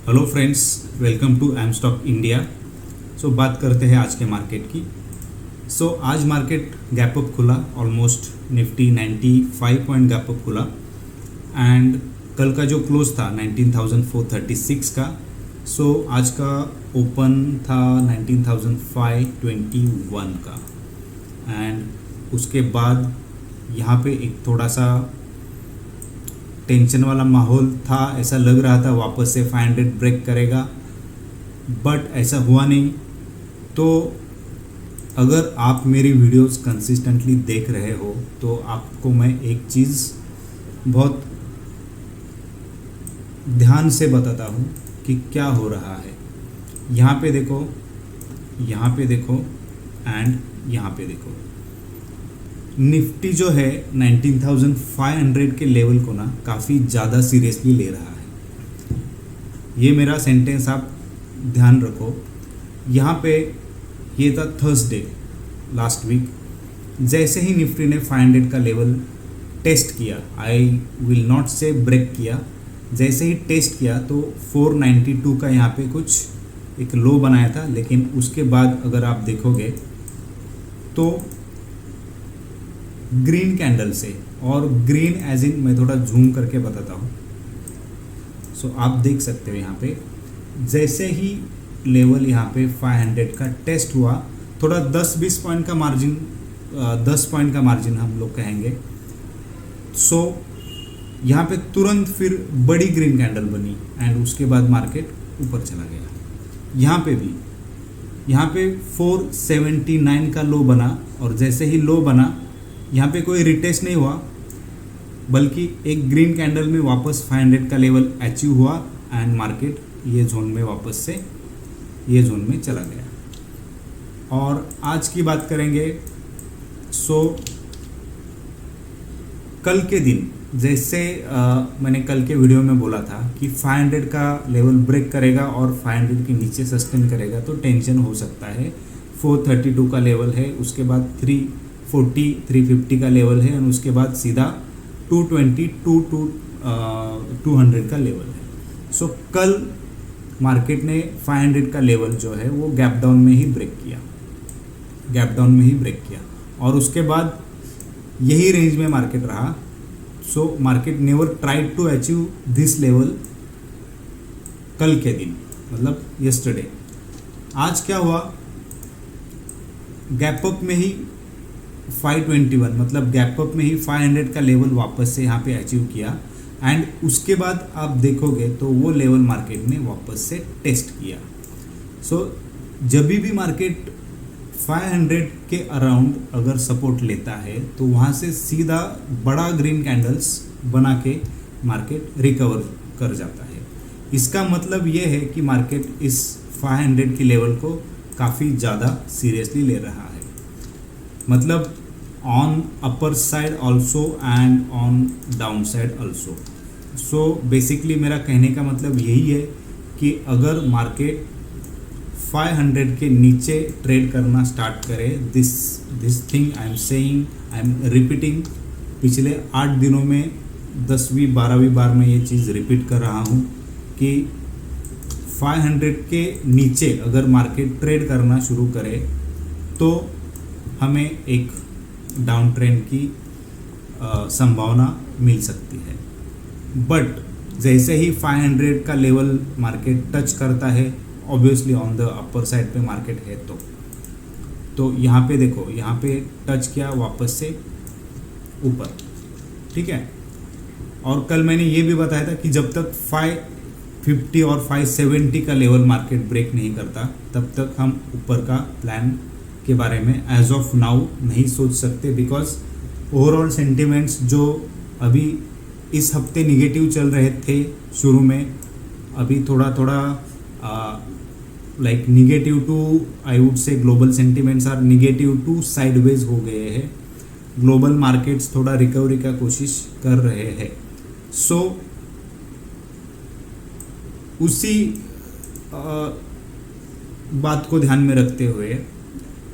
Hello friends, welcome to M stock India. So बात करते हैं आज के मार्केट की। आज मार्केट गैप अप खुला, almost Nifty 95 point gap up खुला एंड कल का जो क्लोज था 19,436 का। आज का ओपन था 19,521 का एंड उसके बाद यहाँ पे एक थोड़ा सा टेंशन वाला माहौल था। ऐसा लग रहा था वापस से 500 ब्रेक करेगा, बट ऐसा हुआ नहीं। तो अगर आप मेरी वीडियोस कंसिस्टेंटली देख रहे हो तो आपको मैं एक चीज़ बहुत ध्यान से बताता हूँ कि क्या हो रहा है। यहाँ पे देखो, यहाँ पे देखो एंड यहाँ पे देखो। निफ्टी जो है 19,500 के लेवल को ना काफ़ी ज़्यादा सीरियसली ले रहा है। ये मेरा सेंटेंस आप ध्यान रखो। यहाँ पे ये था थर्सडे लास्ट वीक। जैसे ही निफ्टी ने 500 का लेवल टेस्ट किया, आई विल नॉट से ब्रेक किया, जैसे ही टेस्ट किया तो 492 का यहाँ पे कुछ एक लो बनाया था। लेकिन उसके बाद अगर आप देखोगे तो ग्रीन कैंडल से, और ग्रीन एज इन मैं थोड़ा जूम करके बताता हूँ। आप देख सकते हो यहाँ पे जैसे ही लेवल यहाँ पे 500 का टेस्ट हुआ, थोड़ा 10-20 पॉइंट का मार्जिन, 10 पॉइंट का मार्जिन हम लोग कहेंगे। यहाँ पे तुरंत फिर बड़ी ग्रीन कैंडल बनी एंड उसके बाद मार्केट ऊपर चला गया। यहाँ पे भी, यहाँ पे 479 का लो बना और जैसे ही लो बना यहाँ पे कोई रिटेस्ट नहीं हुआ, बल्कि एक ग्रीन कैंडल में वापस 500 का लेवल अचीव हुआ एंड मार्केट ये जोन में वापस से ये जोन में चला गया। और आज की बात करेंगे। कल के दिन जैसे मैंने कल के वीडियो में बोला था कि 500 का लेवल ब्रेक करेगा और 500 के नीचे सस्टेन करेगा तो टेंशन हो सकता है। 432 का लेवल है, उसके बाद 340 350 का लेवल है और उसके बाद सीधा 220 200 का लेवल है। कल मार्केट ने 500 का लेवल जो है वो गैप डाउन में ही ब्रेक किया, और उसके बाद यही रेंज में मार्केट रहा। Market never tried to achieve this level कल के दिन, मतलब यस्टरडे। आज क्या हुआ, गैप अप में ही 521, मतलब गैप अप में ही 500 का लेवल वापस से यहाँ पे अचीव किया एंड उसके बाद आप देखोगे तो वो लेवल मार्केट ने वापस से टेस्ट किया। जब भी मार्केट 500 के अराउंड अगर सपोर्ट लेता है तो वहाँ से सीधा बड़ा ग्रीन कैंडल्स बना के मार्केट रिकवर कर जाता है। इसका मतलब ये है कि मार्केट इस 500 की लेवल को काफ़ी ज़्यादा सीरियसली ले रहा है, मतलब on upper side also and on down side also. Basically मेरा कहने का मतलब यही है कि अगर मार्केट 500 के नीचे ट्रेड करना स्टार्ट करे, this thing I am saying, I am repeating, पिछले 8 दिनों में 10वीं 12वीं बार मैं ये चीज़ रिपीट कर रहा हूँ कि 500 के नीचे अगर मार्केट ट्रेड करना शुरू करे तो हमें एक डाउन ट्रेंड की संभावना मिल सकती है। बट जैसे ही 500 का लेवल मार्केट टच करता है, obviously on the upper side पे मार्केट है, तो यहाँ पे देखो, यहाँ पे टच किया वापस से ऊपर, ठीक है। और कल मैंने ये भी बताया था कि जब तक 550 और 570 का लेवल मार्केट ब्रेक नहीं करता तब तक हम ऊपर का प्लान के बारे में एज ऑफ नाउ नहीं सोच सकते, बिकॉज ओवरऑल सेंटिमेंट्स जो अभी इस हफ्ते निगेटिव चल रहे थे शुरू में, अभी थोड़ा like negative to, I would say global sentiments are negative to sideways हो गए हैं। ग्लोबल मार्केट्स थोड़ा रिकवरी का कोशिश कर रहे हैं। उसी बात को ध्यान में रखते हुए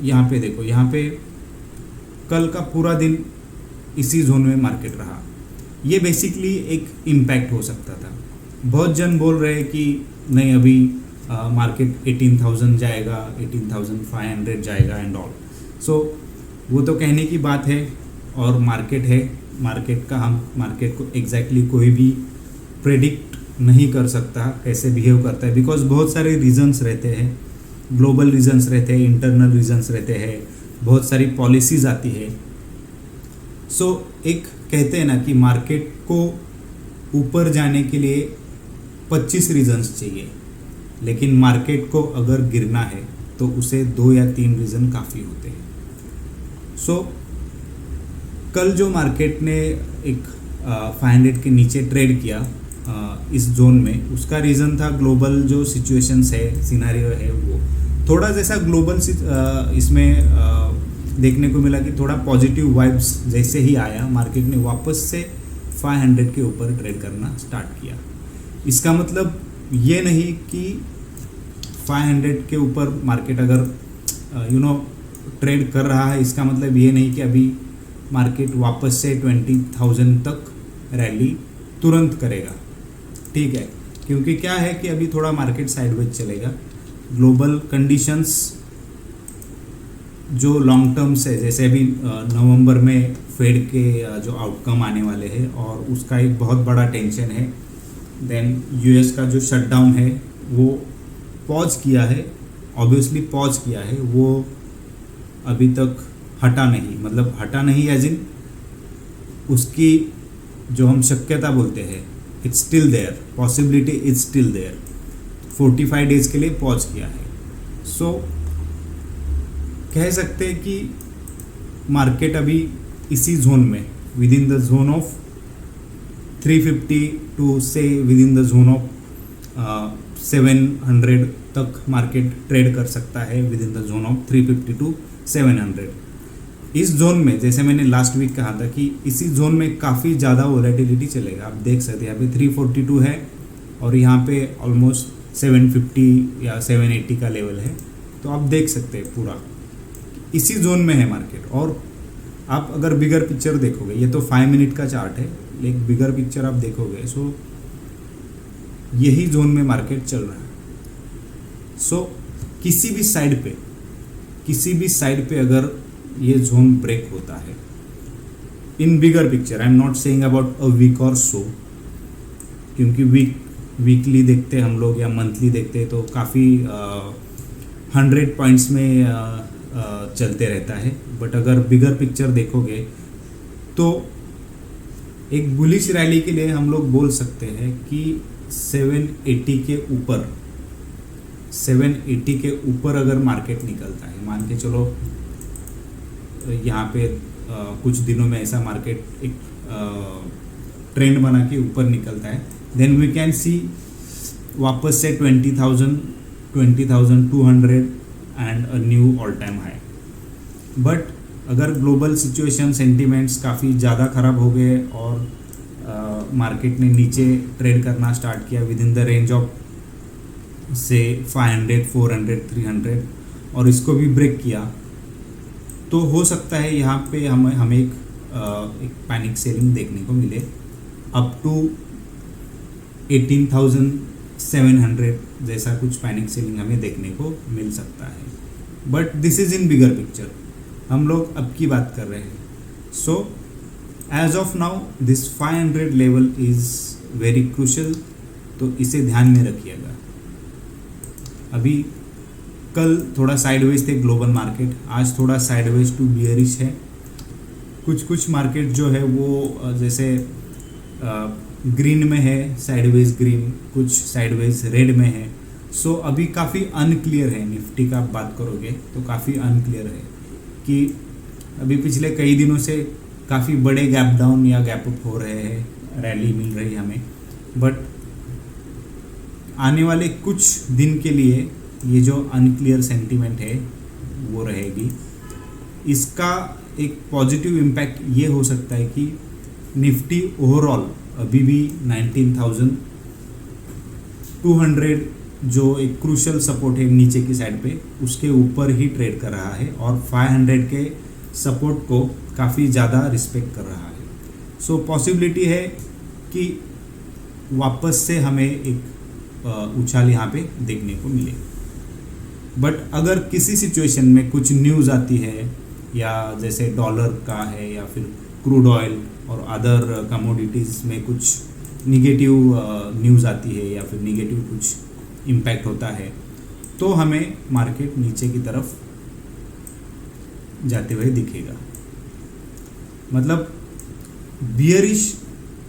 यहाँ पे देखो, यहाँ पे कल का पूरा दिन इसी जोन में मार्केट रहा। ये बेसिकली एक इम्पैक्ट हो सकता था। बहुत जन बोल रहे हैं कि नहीं अभी मार्केट 18,000 जाएगा, 18,500 जाएगा एंड ऑल। सो वो तो कहने की बात है, और मार्केट है, मार्केट को एग्जैक्टली कोई भी प्रेडिक्ट नहीं कर सकता कैसे बिहेव करता है, बिकॉज बहुत सारे रीजंस रहते हैं, ग्लोबल रीजंस रहते हैं, इंटरनल रीजंस रहते हैं, बहुत सारी पॉलिसीज आती है। सो एक कहते हैं ना कि मार्केट को ऊपर जाने के लिए 25 रीजंस चाहिए, लेकिन मार्केट को अगर गिरना है तो उसे 2 या 3 रीज़न काफ़ी होते हैं। सो कल जो मार्केट ने एक 500 के नीचे ट्रेड किया इस जोन में, उसका रीज़न था ग्लोबल जो सिचुएशंस है, सिनारियो है, वो थोड़ा जैसा ग्लोबल इसमें देखने को मिला कि थोड़ा पॉजिटिव वाइब्स जैसे ही आया, मार्केट ने वापस से 500 के ऊपर ट्रेड करना स्टार्ट किया। इसका मतलब ये नहीं कि 500 के ऊपर मार्केट अगर ट्रेड कर रहा है, इसका मतलब ये नहीं कि अभी मार्केट वापस से 20,000 तक रैली तुरंत करेगा, ठीक है, क्योंकि क्या है कि अभी थोड़ा मार्केट साइडवेज चलेगा। ग्लोबल कंडीशंस जो लॉन्ग टर्म से, जैसे अभी नवंबर में फेड के जो आउटकम आने वाले हैं और उसका एक बहुत बड़ा टेंशन है। देन यूएस का जो शटडाउन है वो पॉज किया है, ऑब्वियसली पॉज किया है, वो अभी तक हटा नहीं, मतलब हटा नहीं एज इन उसकी जो हम शक्यता बोलते हैं, it's still there, possibility is still there, 45 days के लिए पॉज किया है। सो कह सकते हैं कि मार्केट अभी इसी जोन में, within the zone of 350 to से within the zone of 700 तक मार्केट ट्रेड कर सकता है, within the zone of 350 to 700। इस जोन में, जैसे मैंने लास्ट वीक कहा था कि इसी जोन में काफ़ी ज़्यादा वोलेटिलिटी चलेगा। आप देख सकते हैं यहाँ पे 342 है और यहाँ पे ऑलमोस्ट 750 या 780 का लेवल है, तो आप देख सकते हैं पूरा इसी जोन में है मार्केट। और आप अगर बिगर पिक्चर देखोगे, ये तो 5 मिनट का चार्ट है, लेकिन बिगर पिक्चर आप देखोगे, सो यही जोन में मार्केट चल रहा है। सो किसी भी साइड पे अगर ये जोन ब्रेक होता है in bigger picture, I am not saying about a week और सो, क्योंकि वीकली देखते हैं हम लोग या मंथली देखते हैं तो काफ़ी 100 पॉइंट्स में चलते रहता है। बट अगर बिगर पिक्चर देखोगे तो एक बुलिश रैली के लिए हम लोग बोल सकते हैं कि 780 के ऊपर अगर मार्केट निकलता है, मान के चलो यहाँ पे कुछ दिनों में ऐसा मार्केट एक ट्रेंड बना के ऊपर निकलता है, देन वी कैन सी वापस से 20,000, 20,200 and a knew all time high. But अगर ग्लोबल सिचुएशन सेंटिमेंट्स काफ़ी ज़्यादा ख़राब हो गए और मार्केट ने नीचे ट्रेड करना स्टार्ट किया with in the range of से 500, 400, 300 और इसको भी ब्रेक किया, तो हो सकता है यहाँ पे हमें एक पैनिक सेलिंग देखने को मिले अप टू 18,700 जैसा कुछ पैनिक सेलिंग हमें देखने को मिल सकता है। But this is in bigger picture, हम लोग अब की बात कर रहे हैं। So as of now this 500 level is very crucial, तो इसे ध्यान में रखिएगा। अभी कल थोड़ा साइडवेज थे ग्लोबल मार्केट, आज थोड़ा साइडवेज टू बियरिश है। कुछ मार्केट जो है वो जैसे ग्रीन में है, साइडवेज ग्रीन, कुछ साइडवेज रेड में है। सो अभी काफ़ी अनक्लियर है, निफ्टी का आप बात करोगे तो काफ़ी अनक्लियर है कि अभी पिछले कई दिनों से काफ़ी बड़े गैप डाउन या गैप अप हो रहे हैं, रैली मिल रही है हमें, बट आने वाले कुछ दिन के लिए ये जो अनक्लियर सेंटीमेंट है वो रहेगी। इसका एक पॉजिटिव इम्पैक्ट ये हो सकता है कि निफ्टी ओवरऑल अभी भी 19,200 जो एक क्रूशल सपोर्ट है नीचे की साइड पे, उसके ऊपर ही ट्रेड कर रहा है और 500 के सपोर्ट को काफ़ी ज़्यादा रिस्पेक्ट कर रहा है। सो पॉसिबिलिटी है कि वापस से हमें एक उछाल यहाँ पे देखने को मिले। बट अगर किसी सिचुएशन में कुछ न्यूज़ आती है, या जैसे डॉलर का है या फिर क्रूड ऑयल और अदर कमोडिटीज़ में कुछ निगेटिव न्यूज़ आती है या फिर निगेटिव कुछ इम्पैक्ट होता है, तो हमें मार्केट नीचे की तरफ जाते हुए दिखेगा। मतलब बियरिश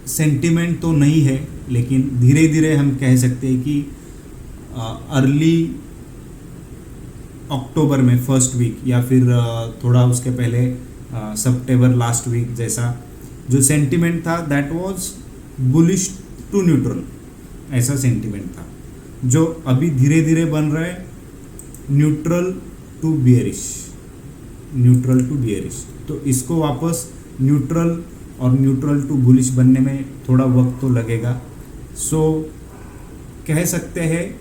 सेंटिमेंट तो नहीं है, लेकिन धीरे धीरे हम कह सकते हैं कि अर्ली अक्टूबर में फर्स्ट वीक या फिर थोड़ा उसके पहले सितंबर लास्ट वीक जैसा जो सेंटिमेंट था, that was bullish to neutral, ऐसा सेंटिमेंट था, जो अभी धीरे धीरे बन रहा है neutral to bearish, neutral to bearish. तो इसको वापस न्यूट्रल और न्यूट्रल टू बुलिश बनने में थोड़ा वक्त तो लगेगा। सो कह सकते हैं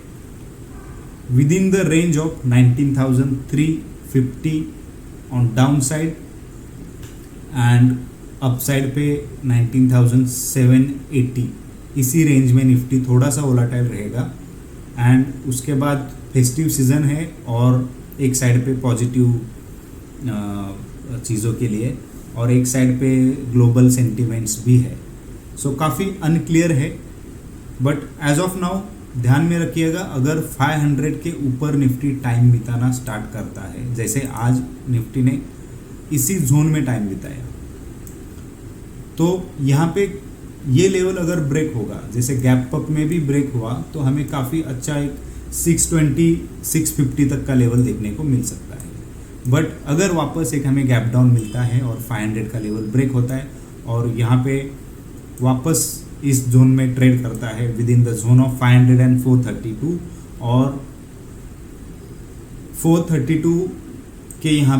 with in the range of 19,350 on down side and upside पे 19,780, इसी रेंज में निफ्टी थोड़ा सा वोलेटाइल रहेगा। एंड उसके बाद फेस्टिव सीज़न है और एक साइड पे पॉजिटिव चीज़ों के लिए और एक साइड पे ग्लोबल सेंटिमेंट्स भी है। सो काफ़ी अनक्लियर है, बट एज ऑफ नाउ ध्यान में रखिएगा, अगर 500 के ऊपर निफ्टी टाइम बिताना स्टार्ट करता है, जैसे आज निफ्टी ने इसी जोन में टाइम बिताया, तो यहाँ पे ये लेवल अगर ब्रेक होगा, जैसे गैप अप में भी ब्रेक हुआ, तो हमें काफ़ी अच्छा एक 620 650 तक का लेवल देखने को मिल सकता है। बट अगर वापस एक हमें गैप डाउन मिलता है और 500 का लेवल ब्रेक होता है और यहाँ पे वापस इस जोन में ट्रेड करता है within the zone of 500 and 432, और 432 के यहाँ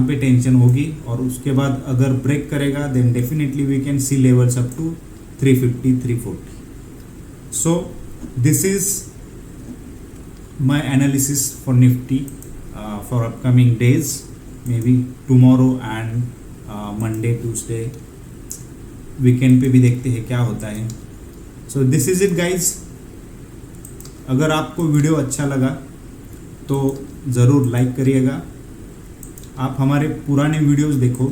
पे टेंशन होगी, और उसके बाद अगर ब्रेक करेगा then definitely we can see levels up to 350 340। So this is my analysis for Nifty for upcoming days, maybe tomorrow and Monday Tuesday, weekend पे भी देखते हैं क्या होता है। So this is it guys। अगर आपको वीडियो अच्छा लगा तो ज़रूर लाइक करिएगा। आप हमारे पुराने वीडियोस देखो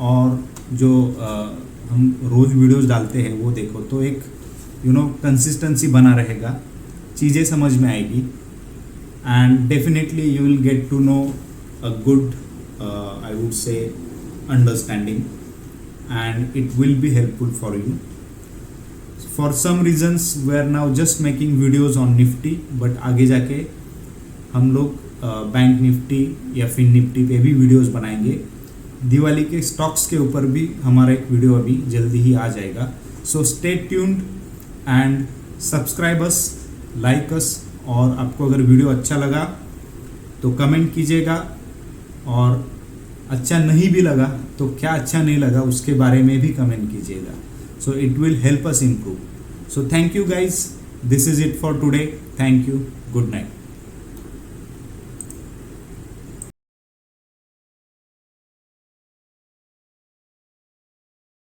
और जो हम रोज़ वीडियोस डालते हैं वो देखो, तो एक कंसिस्टेंसी बना रहेगा, चीज़ें समझ में आएगी, and definitely you will get to know a good I would say understanding, and it will be helpful for you. For some reasons we are now just making videos on Nifty, but आगे जाके हम लोग bank Nifty या fin Nifty पे भी videos बनाएंगे। दिवाली के stocks के ऊपर भी हमारा एक वीडियो अभी जल्दी ही आ जाएगा। So stay tuned and subscribe us, like us, और आपको अगर वीडियो अच्छा लगा तो कमेंट कीजिएगा, और अच्छा नहीं भी लगा तो क्या अच्छा नहीं लगा उसके बारे में भी कमेंट कीजिएगा। So it will help us improve. So thank you guys, this is it for today. Thank you, good night.